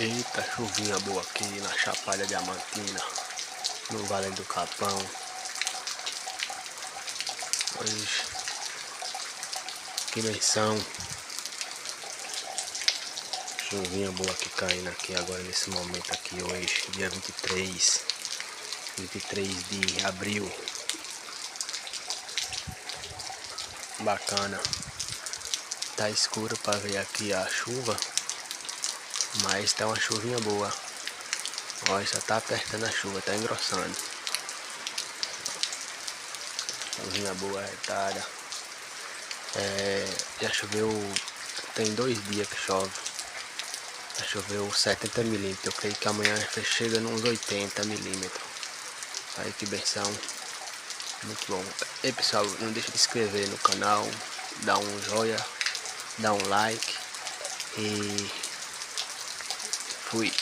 Eita, chuvinha boa aqui na Chapada Diamantina, no Vale do Capão. Hoje, que benção. Chuvinha boa aqui caindo aqui agora nesse momento aqui hoje, dia 23 de abril. Bacana. Tá escuro para ver aqui a chuva, mas tá uma chuvinha boa. Olha, só tá apertando a chuva, tá engrossando. Chuvinha boa, retada. Já choveu, tem 2 dias que chove. Já choveu 70 milímetros. Eu creio que amanhã chega nos 80 milímetros. Aí que benção. Muito bom. E pessoal, não deixa de se inscrever no canal, dar um joinha, dar um like e fui.